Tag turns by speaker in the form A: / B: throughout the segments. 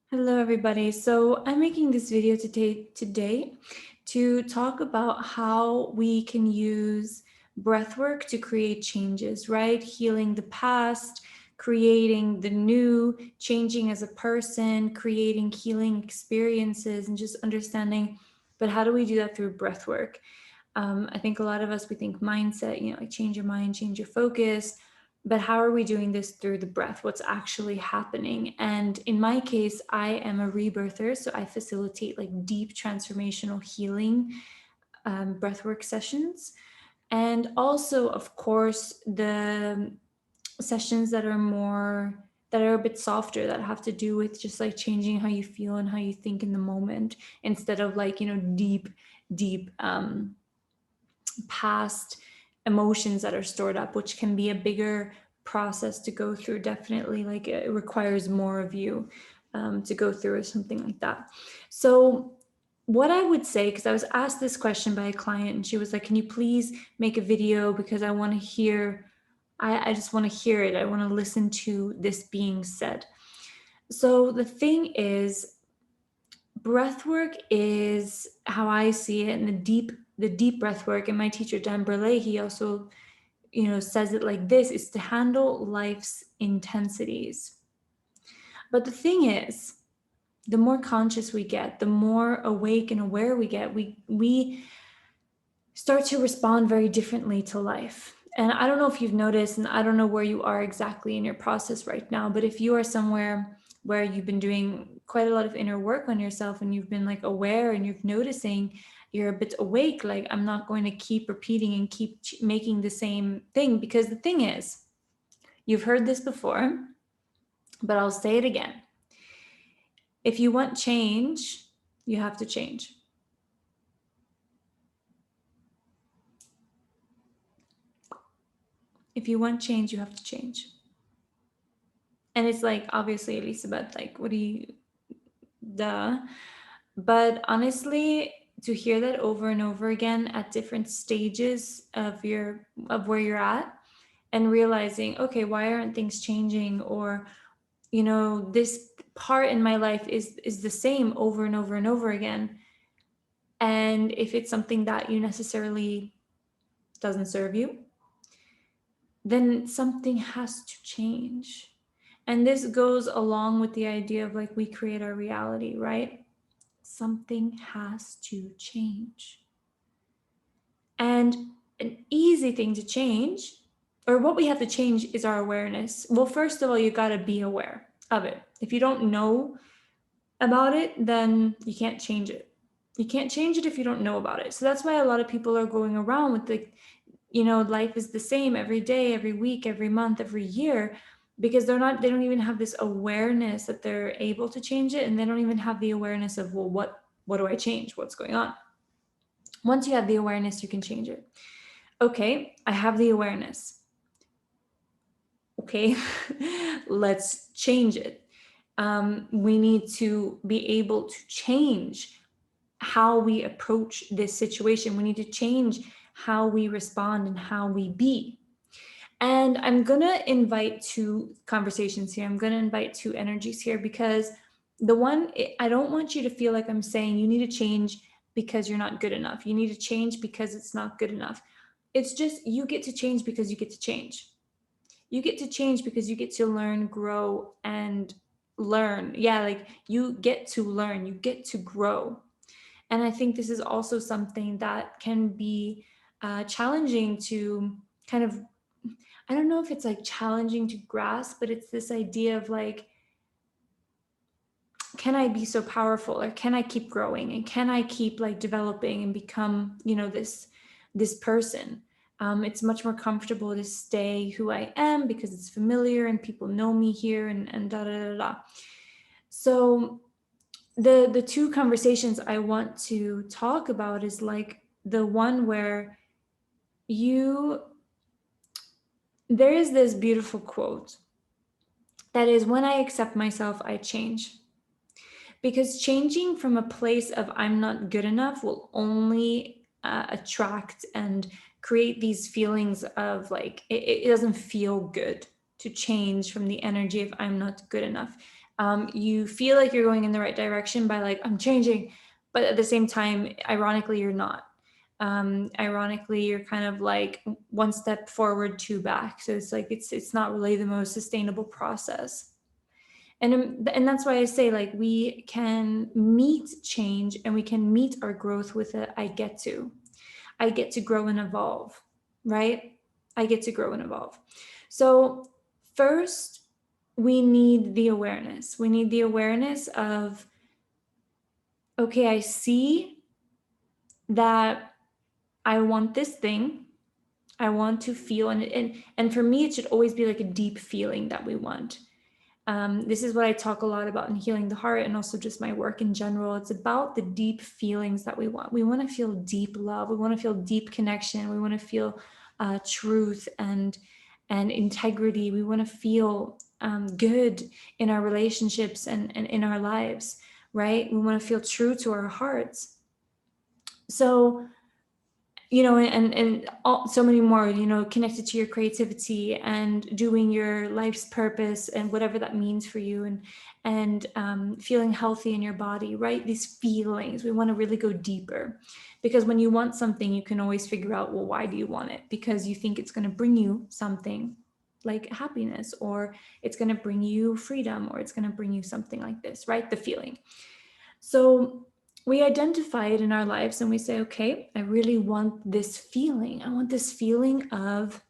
A: Hello, everybody. So I'm making this video today to talk about how we can use breathwork to create changes, right? Healing the past, creating the new, changing as a person, creating healing experiences, and just understanding. But how do we do that through breathwork? I think a lot of us, we think mindset, like change your mind, change your focus. But how are we doing this through the breath? What's actually happening? And in my case, I am a rebirther. So I facilitate like deep transformational healing breathwork sessions. And also, of course, the sessions that are a bit softer, that have to do with just like changing how you feel and how you think in the moment, instead of like, deep past emotions that are stored up, which can be a bigger process to go through. Definitely, like it requires more of you to go through or something like that. So, what I would say, because I was asked this question by a client, and she was like, "Can you please make a video because I want to hear." I just want to hear it. I want to listen to this being said. So the thing is, breathwork is how I see it, and the deep breath work. And my teacher Dan Burley, he also says it like this: is to handle life's intensities. But the thing is, the more conscious we get, the more awake and aware we get, we start to respond very differently to life. And I don't know if you've noticed, and I don't know where you are exactly in your process right now, but if you are somewhere where you've been doing quite a lot of inner work on yourself, and you've been like aware, and you're noticing you're a bit awake, like, I'm not going to keep repeating and keep making the same thing. Because the thing is, you've heard this before, but I'll say it again. If you want change, you have to change. If you want change, you have to change. And it's like, obviously, Elisabeth, like, what do you, duh. But honestly, to hear that over and over again at different stages of where you're at, and realizing, okay, why aren't things changing? Or, this part in my life is the same over and over and over again. And if it's something that you necessarily doesn't serve you, then something has to change. And this goes along with the idea of like, we create our reality, right? Something has to change. And an easy thing to change, or what we have to change, is our awareness. Well, first of all, you got to be aware of it. If you don't know about it, then you can't change it. You can't change it if you don't know about it. So that's why a lot of people are going around with the, life is the same every day, every week, every month, every year, because they don't even have this awareness that they're able to change it. And they don't even have the awareness of, well, what do I change? What's going on? Once you have the awareness, you can change it. Okay, I have the awareness. Okay, let's change it. We need to be able to change how we approach this situation. We need to change how we respond and how we be. And I'm going to invite two conversations here. I'm going to invite two energies here, because I don't want you to feel like I'm saying you need to change because you're not good enough. You need to change because it's not good enough. It's just, you get to change because you get to change. You get to change because you get to learn, grow, and learn. Yeah, like, you get to learn, you get to grow. And I think this is also something that can be challenging to kind of, I don't know if it's like challenging to grasp, but it's this idea of like, can I be so powerful, or can I keep growing, and can I keep like developing and become, this person? It's much more comfortable to stay who I am because it's familiar and people know me here, and da da da da. So the two conversations I want to talk about is like the one where you there is this beautiful quote that is, when I accept myself, I change. Because changing from a place of I'm not good enough will only attract and create these feelings of like, it doesn't feel good to change from the energy of I'm not good enough. You feel like you're going in the right direction by like, I'm changing, but at the same time, ironically, you're not. Ironically, you're kind of like one step forward, two back. So it's like it's not really the most sustainable process. And that's why I say, like, we can meet change and we can meet our growth with it. I get to grow and evolve, right? I get to grow and evolve. So first, we need the awareness. We need the awareness of, okay, I see that I want this thing. I want to feel, and for me, it should always be like a deep feeling that we want. This is what I talk a lot about in healing the heart, and also just my work in general. It's about the deep feelings that we want. We want to feel deep love. We want to feel deep connection. We want to feel truth and integrity. We want to feel good in our relationships and in our lives, right? We want to feel true to our hearts. So, and so many more, connected to your creativity and doing your life's purpose and whatever that means for you, and feeling healthy in your body, right? These feelings, we want to really go deeper, because when you want something, you can always figure out, well, why do you want it? Because you think it's going to bring you something like happiness, or it's going to bring you freedom, or it's going to bring you something like this, right? The feeling. So we identify it in our lives and we say, okay, I really want this feeling. I want this feeling of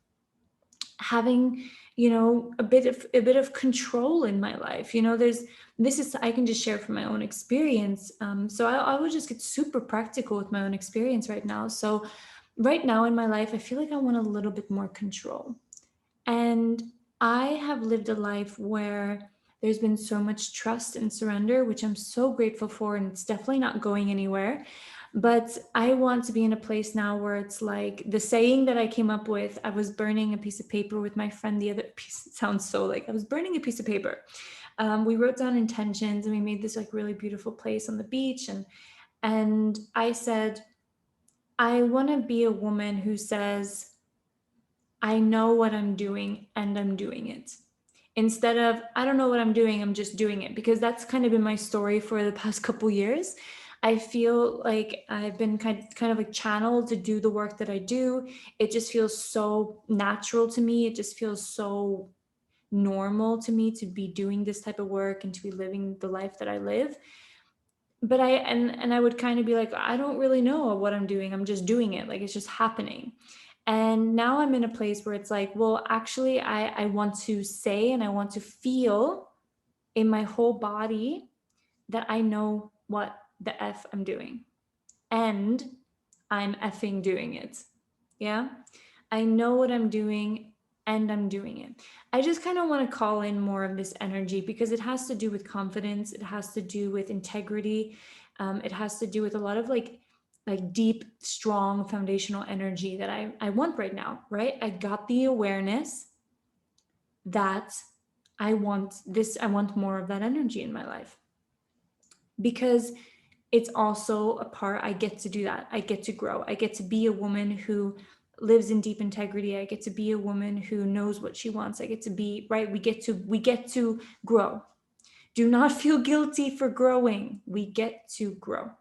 A: having, a bit of control in my life. I can just share from my own experience. So I will just get super practical with my own experience right now. So right now in my life, I feel like I want a little bit more control. And I have lived a life where there's been so much trust and surrender, which I'm so grateful for. And it's definitely not going anywhere. But I want to be in a place now where it's like the saying that I came up with. I was burning a piece of paper with my friend the other piece. It sounds so like I was burning a piece of paper. We wrote down intentions and we made this like really beautiful place on the beach. And I said, I want to be a woman who says, I know what I'm doing and I'm doing it. Instead of, I don't know what I'm doing, I'm just doing it. Because that's kind of been my story for the past couple years. I feel like I've been kind of like channeled to do the work that I do. It just feels so natural to me. It just feels so normal to me to be doing this type of work and to be living the life that I live. But I would kind of be like, I don't really know what I'm doing. I'm just doing it. Like it's just happening. And now I'm in a place where it's like, well, actually, I want to say and I want to feel in my whole body that I know what the F I'm doing. And I'm effing doing it. Yeah. I know what I'm doing and I'm doing it. I just kind of want to call in more of this energy because it has to do with confidence. It has to do with integrity. It has to do with a lot of like deep, strong foundational energy that I want right now, right? I got the awareness that I want this, I want more of that energy in my life because it's also a part. I get to do that. I get to grow. I get to be a woman who lives in deep integrity. I get to be a woman who knows what she wants. I get to be, right? We get to grow. Do not feel guilty for growing. We get to grow.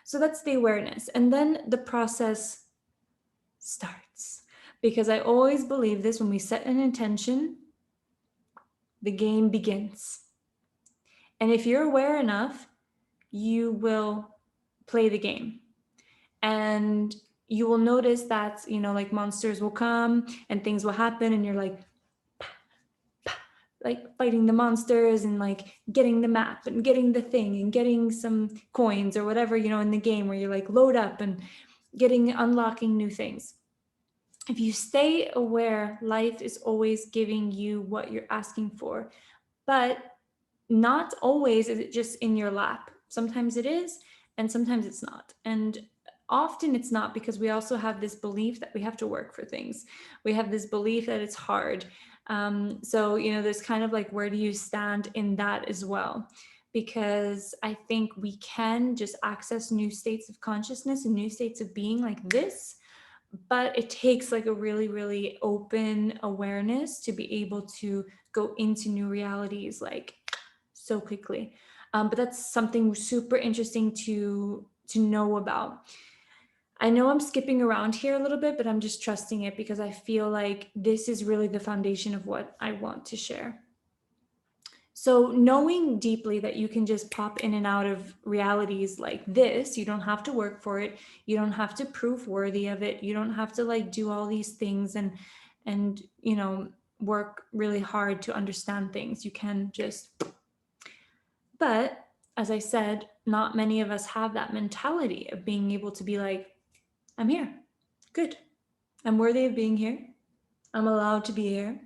A: So that's the awareness. And then the process starts. Because I always believe this, when we set an intention, the game begins. And if you're aware enough, you will play the game. And you will notice that, like monsters will come and things will happen, and you're like fighting the monsters and like getting the map and getting the thing and getting some coins or whatever, in the game where you're like load up and unlocking new things. If you stay aware, life is always giving you what you're asking for, but not always is it just in your lap. Sometimes it is, and sometimes it's not. And often it's not, because we also have this belief that we have to work for things. We have this belief that it's hard. So, there's kind of like, where do you stand in that as well? Because I think we can just access new states of consciousness and new states of being like this, but it takes like a really, really open awareness to be able to go into new realities like so quickly. But that's something super interesting to know about. I know I'm skipping around here a little bit, but I'm just trusting it because I feel like this is really the foundation of what I want to share. So, knowing deeply that you can just pop in and out of realities like this, you don't have to work for it, you don't have to prove worthy of it, you don't have to like do all these things and work really hard to understand things. You can just, but as I said, not many of us have that mentality of being able to be like, I'm here. Good. I'm worthy of being here. I'm allowed to be here.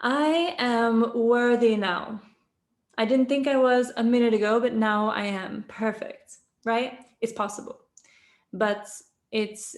A: I am worthy now. I didn't think I was a minute ago, but now I am. Perfect. Right? It's possible. But it's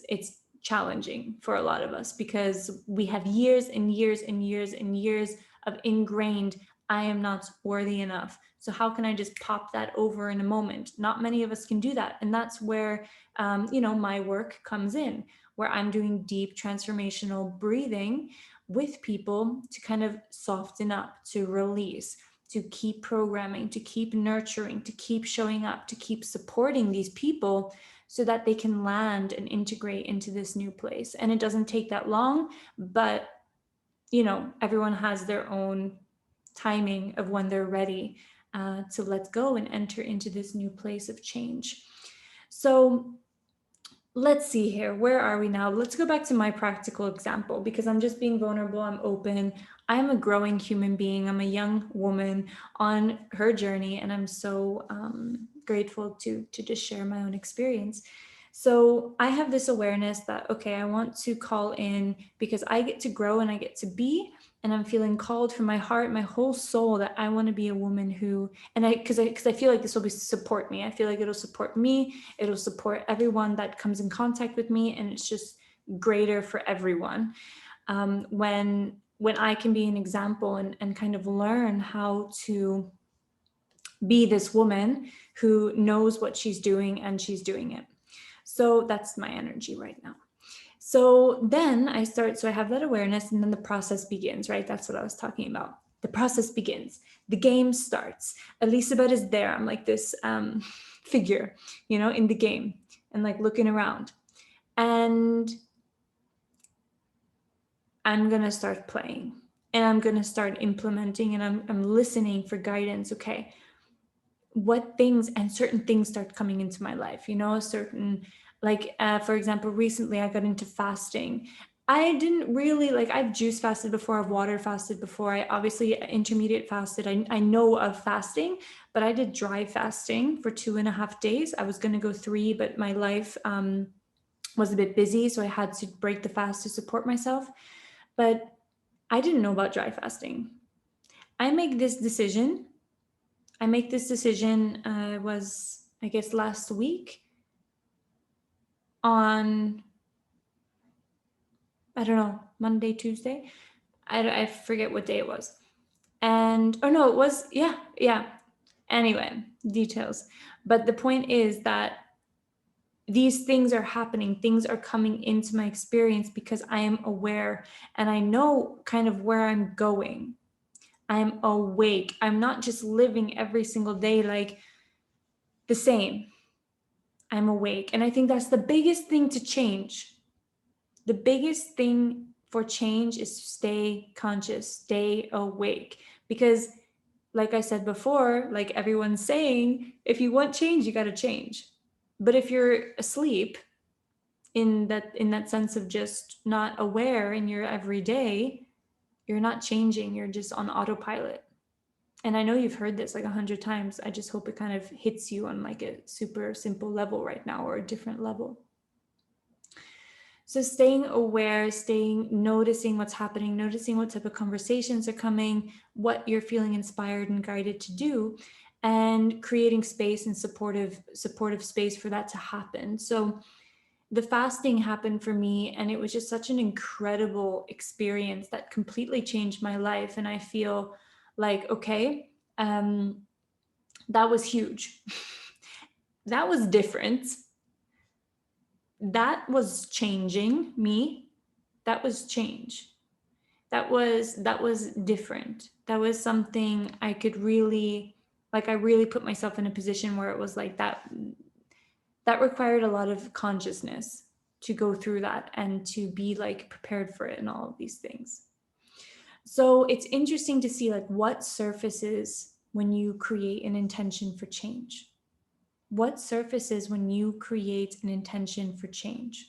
A: challenging for a lot of us because we have years and years and years and years of ingrained I am not worthy enough. So how can I just pop that over in a moment? Not many of us can do that, and that's where my work comes in, where I'm doing deep transformational breathing with people to kind of soften up, to release, to keep programming, to keep nurturing, to keep showing up, to keep supporting these people so that they can land and integrate into this new place. And it doesn't take that long, but everyone has their own timing of when they're ready to let go and enter into this new place of change. So let's see here. Where are we now? Let's go back to my practical example because I'm just being vulnerable. I'm open. I'm a growing human being. I'm a young woman on her journey, and I'm so grateful to just share my own experience. So I have this awareness that, okay, I want to call in because I get to grow and I get to be, and I'm feeling called from my heart, my whole soul, that I want to be a woman who, and because I feel like this will be support me. I feel like it'll support me. It'll support everyone that comes in contact with me, and it's just greater for everyone. When I can be an example and kind of learn how to be this woman who knows what she's doing and she's doing it. So that's my energy right now. So then so I have that awareness, and then the process begins, right? That's what I was talking about. The process begins. The game starts. Elisabeth is there. I'm like this figure, in the game, and like looking around. And I'm going to start playing, and I'm going to start implementing, and I'm listening for guidance. Okay, what things and certain things start coming into my life, certain, like for example, recently I got into fasting. I didn't really I've juice fasted before, I've water fasted before, I obviously intermediate fasted. I know of fasting, but I did dry fasting for 2.5 days. I was going to go 3, but my life was a bit busy, so I had to break the fast to support myself. But I didn't know about dry fasting. I make this decision was, I guess, last week on, I don't know, Monday, Tuesday. I forget what day it was. And, oh no, it was, yeah. Anyway, details. But the point is that these things are happening. Things are coming into my experience because I am aware and I know kind of where I'm going. I'm awake. I'm not just living every single day like the same. I'm awake. And I think that's the biggest thing to change. The biggest thing for change is to stay conscious, stay awake. Because, like I said before, like everyone's saying, if you want change, you got to change. But if you're asleep, in that sense of just not aware in your everyday, you're not changing. You're just on autopilot. And I know you've heard this like 100 times. I just hope it kind of hits you on like a super simple level right now, or a different level. So staying aware, noticing what's happening, noticing what type of conversations are coming, what you're feeling inspired and guided to do, and creating space and supportive space for that to happen. So the fasting happened for me, and it was just such an incredible experience that completely changed my life. And I feel like, okay, that was huge. That was different. That was changing me. That was change. that was different. That was something I could really, like, I really put myself in a position where it was like that required a lot of consciousness to go through that and to be like prepared for it and all of these things. So it's interesting to see like what surfaces when you create an intention for change. What surfaces when you create an intention for change?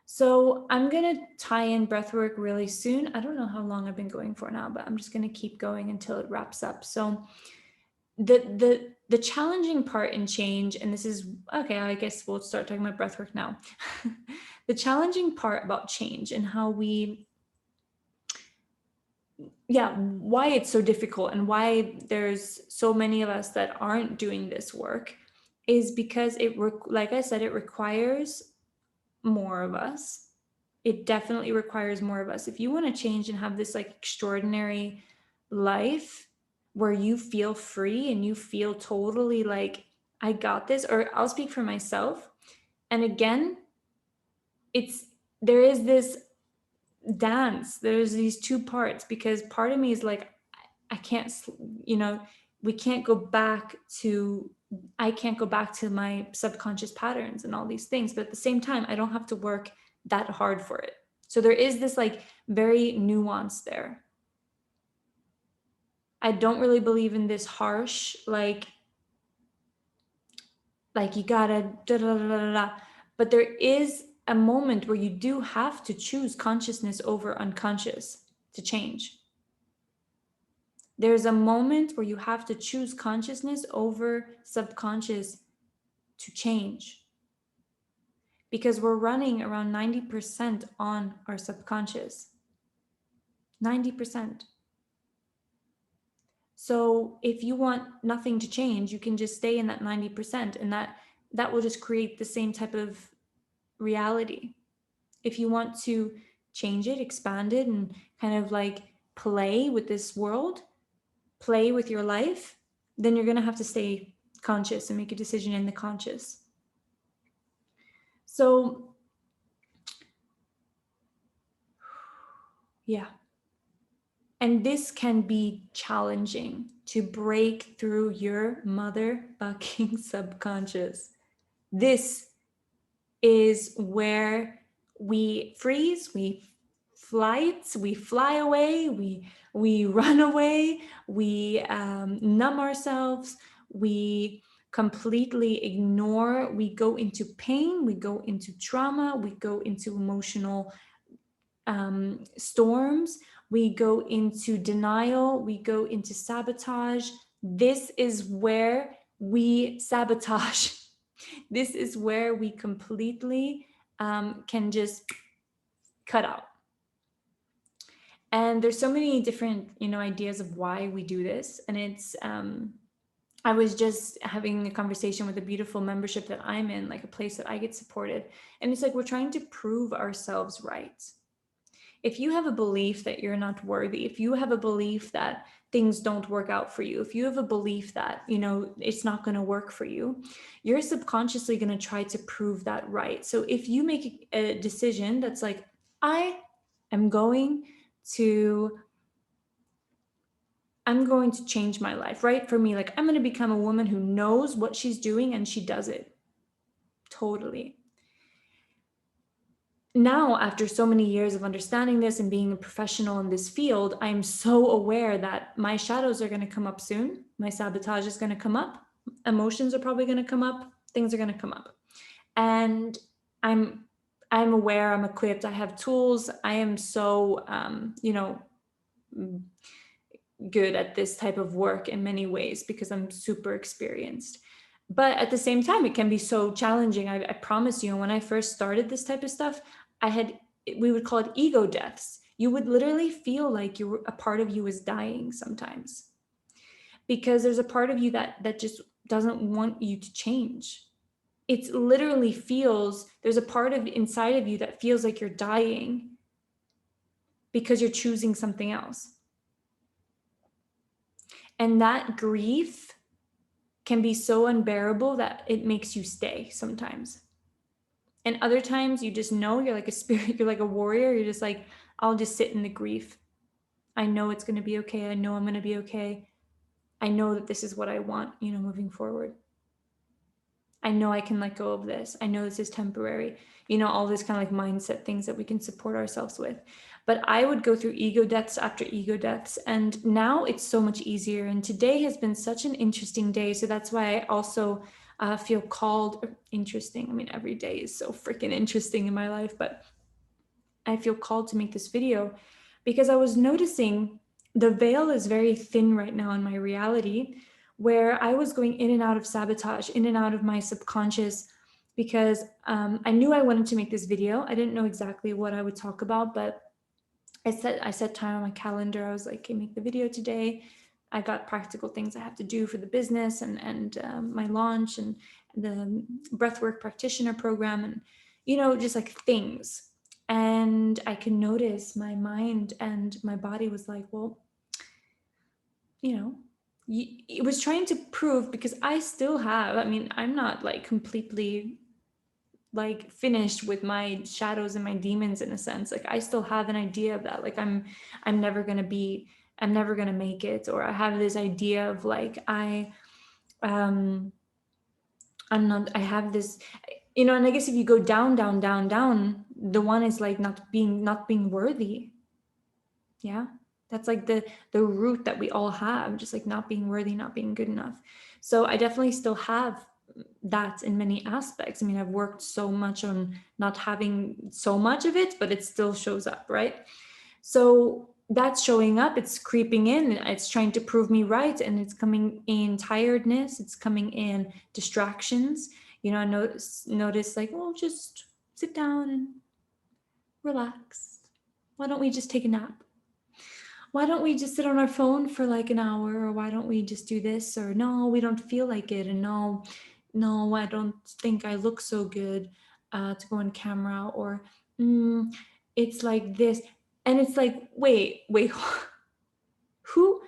A: So I'm going to tie in breathwork really soon. I don't know how long I've been going for now, but I'm just going to keep going until it wraps up. So the challenging part in change, and this is okay, I guess we'll start talking about breathwork now. The challenging part about change and how we, why it's so difficult and why there's so many of us that aren't doing this work is because like I said, it requires more of us. It definitely requires more of us. If you want to change and have this like extraordinary life where you feel free and you feel totally like, I got this, or I'll speak for myself. And again, there is this dance, there's these two parts, because part of me is like, I can't, we can't go back to, I can't go back to my subconscious patterns and all these things. But at the same time, I don't have to work that hard for it. So there is this like very nuance there. I don't really believe in this harsh, like you gotta da da da da da. But there is a moment where you do have to choose consciousness over unconscious to change. There's a moment where you have to choose consciousness over subconscious to change. Because we're running around 90% on our subconscious. 90%. So if you want nothing to change, you can just stay in that 90%, and that will just create the same type of reality. If you want to change it, expand it, and kind of like play with this world, play with your life, then you're going to have to stay conscious and make a decision in the conscious. So yeah. And this can be challenging to break through your motherfucking subconscious. This is where we freeze, we fly away, we run away, we numb ourselves, we completely ignore, we go into pain, we go into trauma, we go into emotional storms, we go into denial, we go into sabotage. This is where we sabotage. This is where we completely can just cut out. And there's so many different, ideas of why we do this. And it's, I was just having a conversation with a beautiful membership that I'm in, like a place that I get supported. And it's like, we're trying to prove ourselves right. If you have a belief that you're not worthy, if you have a belief that things don't work out for you, if you have a belief that, it's not going to work for you, you're subconsciously going to try to prove that right. So if you make a decision that's like, I am going to change my life, right? For me, like, I'm going to become a woman who knows what she's doing and she does it. Totally. Now, after so many years of understanding this and being a professional in this field, I'm so aware that my shadows are going to come up soon. My sabotage is going to come up. Emotions are probably going to come up. Things are going to come up. And I'm aware, I'm equipped, I have tools. I am so, good at this type of work in many ways because I'm super experienced. But at the same time, it can be so challenging. I promise you, when I first started this type of stuff, we would call it ego deaths. You would literally feel like a part of you is dying sometimes, because there's a part of you that just doesn't want you to change. It literally there's a part of inside of you that feels like you're dying because you're choosing something else. And that grief can be so unbearable that it makes you stay sometimes. And other times you just know, you're like a spirit, you're like a warrior. You're just like, I'll just sit in the grief. I know it's going to be okay. I know I'm going to be okay. I know that this is what I want, moving forward. I know I can let go of this. I know this is temporary. All this kind of like mindset things that we can support ourselves with. But I would go through ego deaths after ego deaths. And now it's so much easier. And today has been such an interesting day. So that's why I also feel called interesting. I mean, every day is so freaking interesting in my life, but I feel called to make this video because I was noticing the veil is very thin right now in my reality, where I was going in and out of sabotage, in and out of my subconscious, because I knew I wanted to make this video. I didn't know exactly what I would talk about, but I set time on my calendar. I was like, okay, make the video today. I got practical things I have to do for the business and my launch and the Breathwork practitioner program and, just like things. And I can notice my mind and my body was like, well, it was trying to prove, because I still have, I'm not like completely like finished with my shadows and my demons in a sense. Like I still have an idea of that. Like I'm never going to make it. Or I have this idea of like, I'm not, I have this, and I guess if you go down, down, down, down, the one is like not being worthy. Yeah. That's like the root that we all have, just like not being worthy, not being good enough. So I definitely still have that in many aspects. I've worked so much on not having so much of it, but it still shows up, right? So that's showing up, it's creeping in, it's trying to prove me right, and it's coming in tiredness, it's coming in distractions. I notice like, well, just sit down and relax. Why don't we just take a nap? Why don't we just sit on our phone for like an hour? Or why don't we just do this? Or no, we don't feel like it. And no, I don't think I look so good to go on camera. Or it's like this. And it's like, wait, who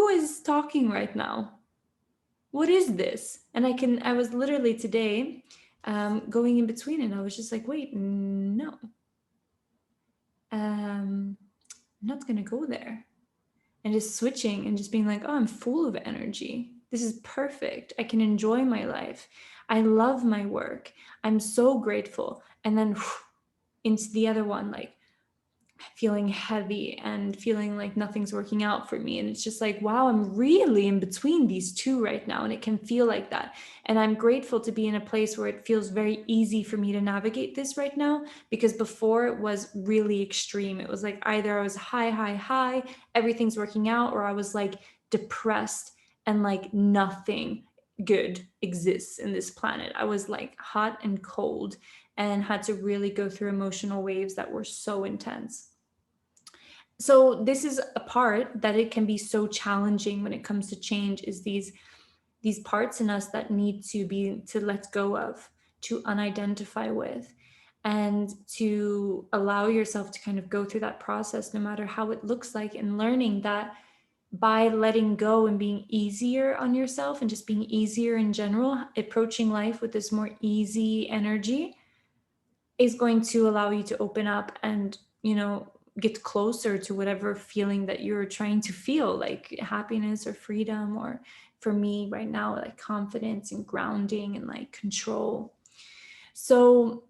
A: is talking right now? What is this? And I was literally today going in between, and I was just like, wait, no. I'm not going to go there. And just switching and just being like, oh, I'm full of energy. This is perfect. I can enjoy my life. I love my work. I'm so grateful. And then into the other one, like feeling heavy and feeling like nothing's working out for me. And it's just like, wow, I'm really in between these two right now. And it can feel like that. And I'm grateful to be in a place where it feels very easy for me to navigate this right now, because before it was really extreme. It was like either I was high, everything's working out, or I was like depressed and like nothing good exists in this planet. I was like hot and cold and had to really go through emotional waves that were so intense. So this is a part that it can be so challenging when it comes to change, is these parts in us that need to let go of, to unidentify with, and to allow yourself to kind of go through that process, no matter how it looks like, and learning that by letting go and being easier on yourself and just being easier in general, approaching life with this more easy energy is going to allow you to open up and, get closer to whatever feeling that you're trying to feel, like happiness or freedom, or for me right now, like confidence and grounding and like control. So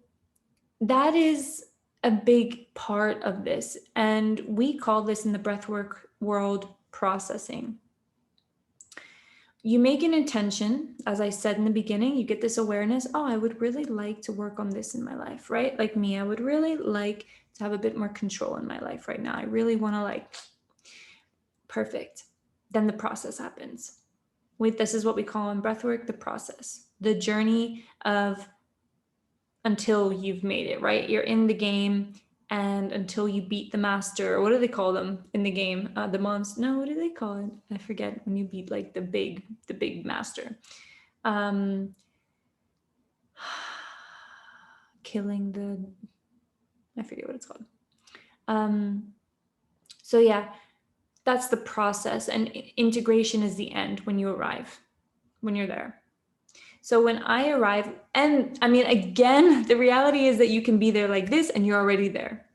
A: that is a big part of this. And we call this in the breathwork world processing. You make an intention, as I said in the beginning, you get this awareness, oh, I would really like to work on this in my life, right? Like me, I would really like to have a bit more control in my life right now. I really want to perfect. Then the process happens. This is what we call in breathwork, the process, the journey of until you've made it, right? You're in the game, and until you beat the master, or what do they call them in the game? The monster. No, what do they call it? I forget, when you beat like the big master. Killing the, I forget what it's called. So yeah, that's the process, and integration is the end when you arrive, when you're there. So when I arrive, and again, the reality is that you can be there like this and you're already there.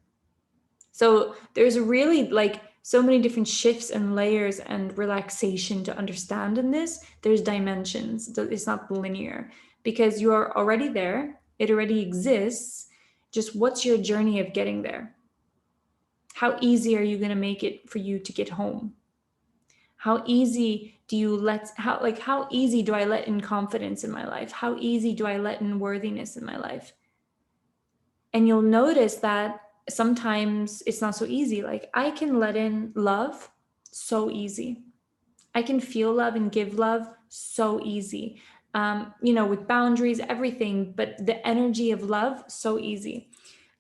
A: So there's really like so many different shifts and layers and relaxation to understand in this. There's dimensions. It's not linear because you are already there. It already exists. Just what's your journey of getting there? How easy are you going to make it for you to get home? How easy do you how easy do I let in confidence in my life? How easy do I let in worthiness in my life? And you'll notice that sometimes it's not so easy. Like I can let in love so easy. I can feel love and give love so easy. With boundaries, everything, but the energy of love, so easy.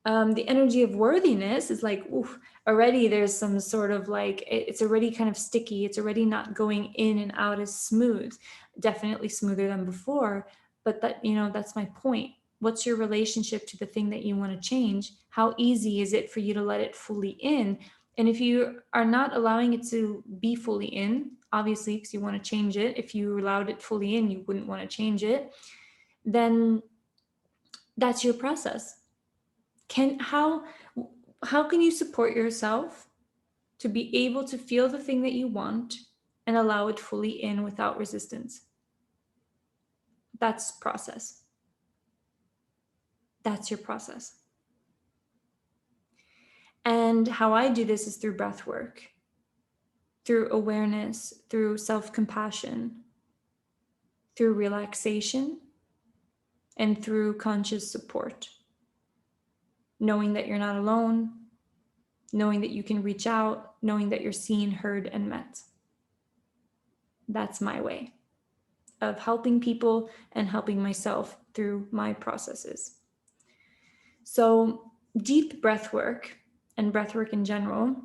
A: The energy of worthiness is like, oof, already there's some sort of like, it's already kind of sticky. It's already not going in and out as smooth, definitely smoother than before. But that's my point. What's your relationship to the thing that you want to change? How easy is it for you to let it fully in? And if you are not allowing it to be fully in, obviously, because you want to change it, if you allowed it fully in, you wouldn't want to change it, then that's your process. How can you support yourself to be able to feel the thing that you want and allow it fully in without resistance? That's process. That's your process. And how I do this is through breath work, through awareness, through self-compassion, through relaxation, and through conscious support. Knowing that you're not alone, knowing that you can reach out, knowing that you're seen, heard, and met. That's my way of helping people and helping myself through my processes. So, deep breath work and breath work in general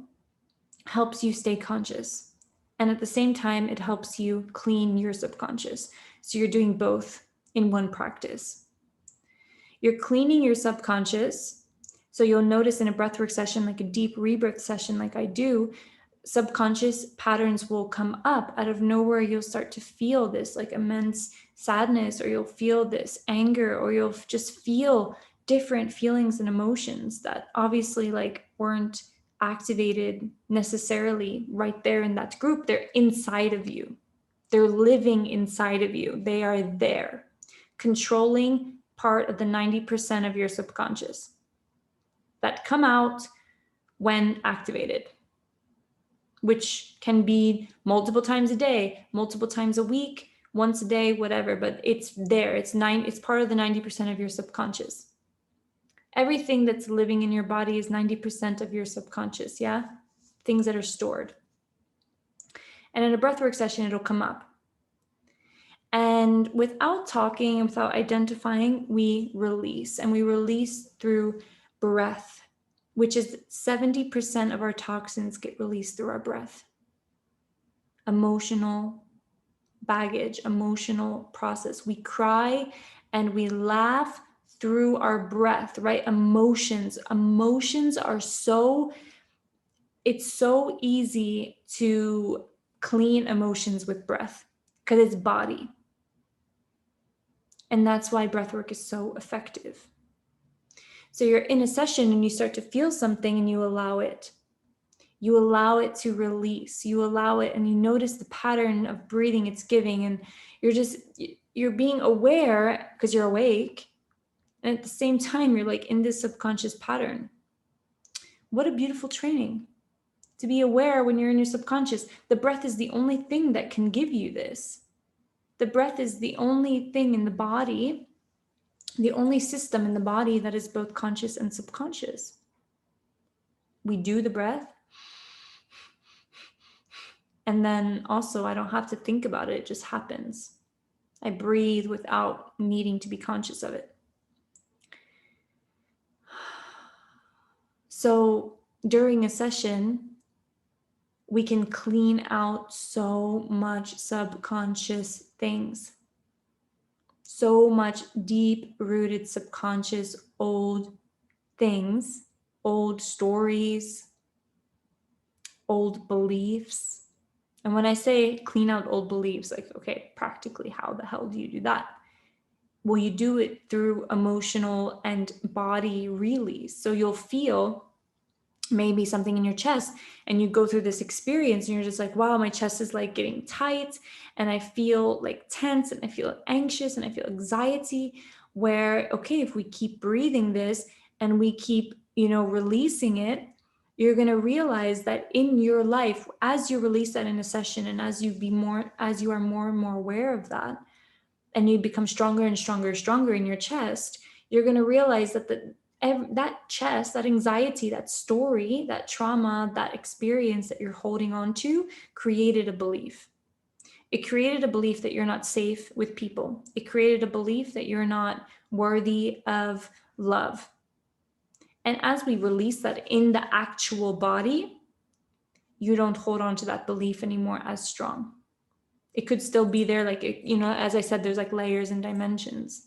A: helps you stay conscious. And at the same time, it helps you clean your subconscious. So, you're doing both in one practice. You're cleaning your subconscious. So, you'll notice in a breathwork session, like a deep rebirth session, like I do, subconscious patterns will come up out of nowhere. You'll start to feel this like immense sadness, or you'll feel this anger, or you'll just feel different feelings and emotions that obviously like weren't activated necessarily right there in that group. They're inside of you. They're living inside of you. They are there, controlling part of the 90% of your subconscious that come out when activated, which can be multiple times a day, multiple times a week, once a day, whatever, but it's there. It's part of the 90% of your subconscious. Everything that's living in your body is 90% of your subconscious, yeah? Things that are stored. And in a breathwork session, it'll come up. And without talking, without identifying, we release. And we release through breath, which is 70% of our toxins get released through our breath. Emotional baggage, emotional process. We cry and we laugh through our breath, right? Emotions are it's so easy to clean emotions with breath because it's body. And that's why breath work is so effective. So you're in a session and you start to feel something and you allow it. You allow it to release. You allow it and you notice the pattern of breathing it's giving. And you're being aware because you're awake. And at the same time, you're like in this subconscious pattern. What a beautiful training to be aware when you're in your subconscious. The breath is the only thing that can give you this. The breath is the only thing in the body, the only system in the body that is both conscious and subconscious. We do the breath. And then also, I don't have to think about it. It just happens. I breathe without needing to be conscious of it. So during a session, we can clean out so much subconscious things, so much deep-rooted subconscious old things, old stories, old beliefs. And when I say clean out old beliefs, like, okay, practically, how the hell do you do that? Well, you do it through emotional and body release. So you'll feel maybe something in your chest, and you go through this experience and you're just like, wow, my chest is like getting tight and I feel like tense and I feel anxious and I feel anxiety. Where, okay, if we keep breathing this and we keep, releasing it, you're going to realize that in your life, as you release that in a session, and as you are more and more aware of that, and you become stronger and stronger and stronger in your chest, you're going to realize that that chest, that anxiety, that story, that trauma, that experience that you're holding on to created a belief. It created a belief that you're not safe with people. It created a belief that you're not worthy of love. And as we release that in the actual body, you don't hold on to that belief anymore as strong. It could still be there, like, as I said, there's like layers and dimensions.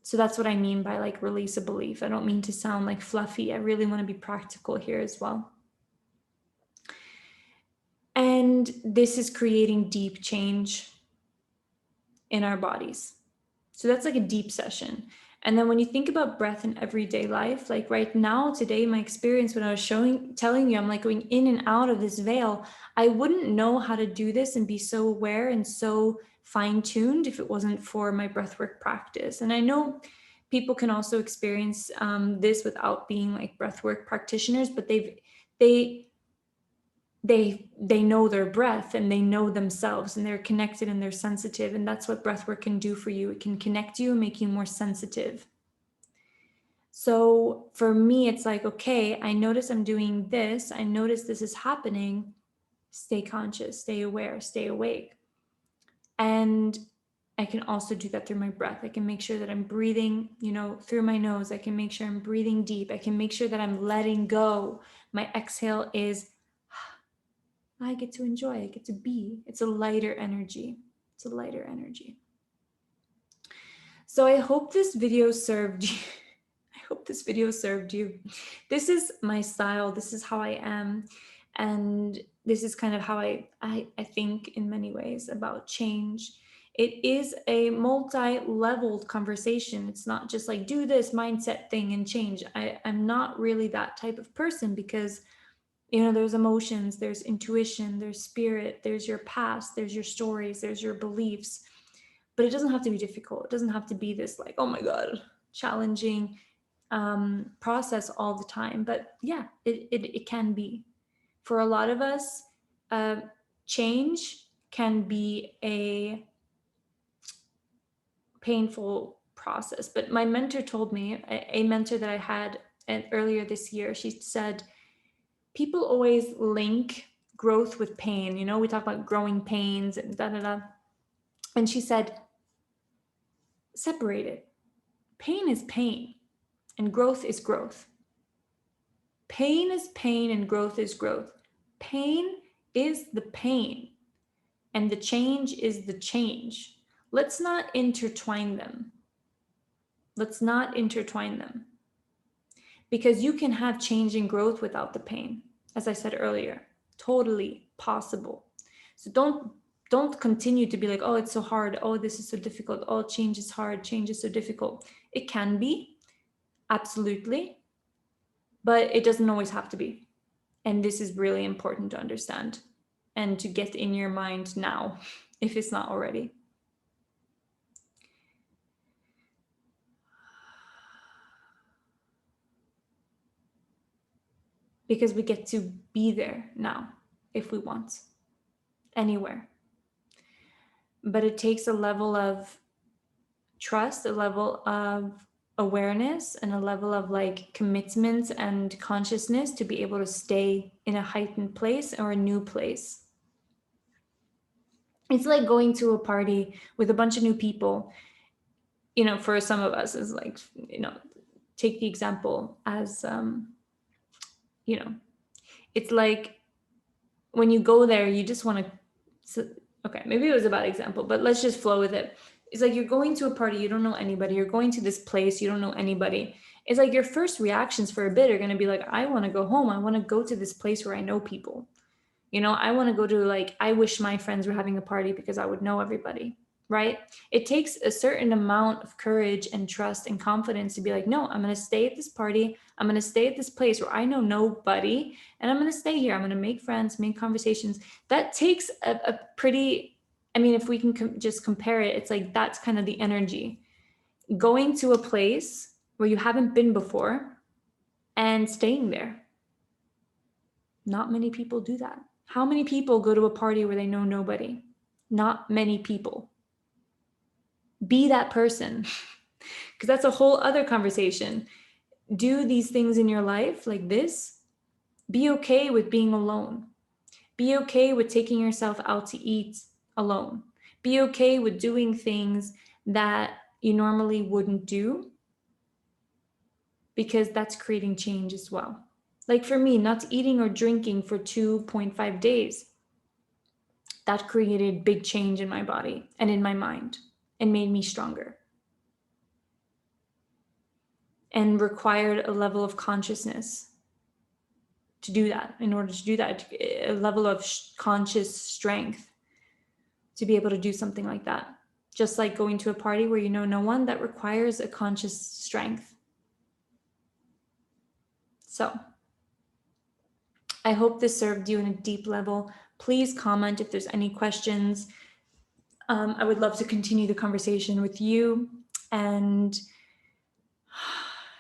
A: So that's what I mean by like release a belief. I don't mean to sound like fluffy. I really want to be practical here as well. And this is creating deep change in our bodies. So that's like a deep session. And then when you think about breath in everyday life, like right now, today, my experience when I was telling you, I'm like going in and out of this veil. I wouldn't know how to do this and be so aware and so fine-tuned if it wasn't for my breathwork practice. And I know people can also experience this without being like breathwork practitioners, but they know their breath and they know themselves and they're connected and they're sensitive. And that's what breathwork can do for you. It can connect you and make you more sensitive. So for me, it's like, okay, I notice I'm doing this. I notice this is happening. Stay conscious, stay aware, stay awake. And I can also do that through my breath. I can make sure that I'm breathing, through my nose. I can make sure I'm breathing deep. I can make sure that I'm letting go. My exhale is, I get to enjoy, I get to be. It's a lighter energy. It's a lighter energy. So I hope this video served you. I hope this video served you. This is my style. This is how I am. And this is kind of how I think in many ways about change. It is a multi-leveled conversation. It's not just like do this mindset thing and change. I'm not really that type of person because there's emotions, there's intuition, there's spirit, there's your past, there's your stories, there's your beliefs. But it doesn't have to be difficult. It doesn't have to be this like, oh my God, challenging process all the time. But yeah, it can be. For a lot of us, change can be a painful process. But my mentor told me, a mentor that I had earlier this year, she said, people always link growth with pain. We talk about growing pains and da da da. And she said, separate it. Pain is pain and growth is growth. Pain is pain and growth is growth. Pain is the pain and the change is the change. Let's not intertwine them. Let's not intertwine them. Because you can have change and growth without the pain. As I said earlier, totally possible. So don't continue to be like, oh, it's so hard. Oh, this is so difficult. Oh, change is hard. Change is so difficult. It can be, absolutely, but it doesn't always have to be. And this is really important to understand and to get in your mind now, if it's not already. Because we get to be there now if we want, anywhere. But it takes a level of trust, a level of awareness, and a level of like commitment and consciousness to be able to stay in a heightened place or a new place. It's like going to a party with a bunch of new people. For some of us is like, take the example as, it's like when you go there, you just want to, okay, maybe it was a bad example, but let's just flow with it. It's like you're going to a party, you don't know anybody. You're going to this place, you don't know anybody. It's like your first reactions for a bit are going to be like, I want to go home. I want to go to this place where I know people. I want to go to like, I wish my friends were having a party because I would know everybody, right? It takes a certain amount of courage and trust and confidence to be like, no, I'm going to stay at this party. I'm going to stay at this place where I know nobody, and I'm going to stay here. I'm going to make friends, make conversations. That takes a pretty, I mean, if we can just compare it, it's like that's kind of the energy. Going to a place where you haven't been before and staying there. Not many people do that. How many people go to a party where they know nobody? Not many people. Be that person, because that's a whole other conversation. Do these things in your life like this. Be okay with being alone. Be okay with taking yourself out to eat alone. Be okay with doing things that you normally wouldn't do, because that's creating change as well. Like for me, not eating or drinking for 2.5 days, that created big change in my body and in my mind and made me stronger and required a level of consciousness to do that. In order to do that, a level of conscious strength to be able to do something like that. Just like going to a party where you know no one, that requires a conscious strength. So I hope this served you in a deep level. Please comment if there's any questions. I would love to continue the conversation with you. And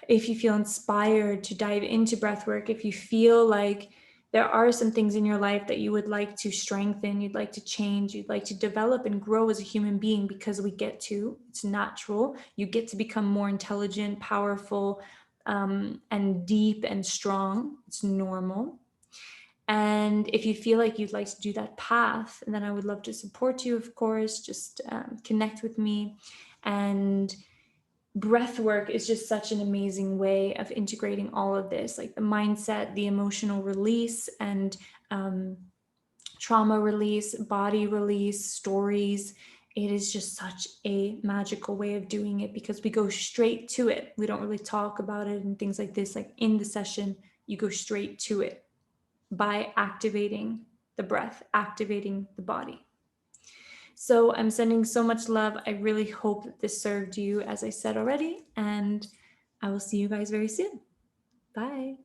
A: if you feel inspired to dive into breathwork, if you feel like there are some things in your life that you would like to strengthen, you'd like to change, you'd like to develop and grow as a human being, because we get to, it's natural. You get to become more intelligent, powerful, and deep and strong. It's normal. And if you feel like you'd like to do that path, then I would love to support you, of course. Just connect with me. And breath work is just such an amazing way of integrating all of this, like the mindset, the emotional release, and trauma release, body release, stories. It is just such a magical way of doing it, because we go straight to it. We don't really talk about it and things like this. Like in the session, you go straight to it by activating the breath, activating the body. So I'm sending so much love. I really hope that this served you, as I said already, and I will see you guys very soon. Bye.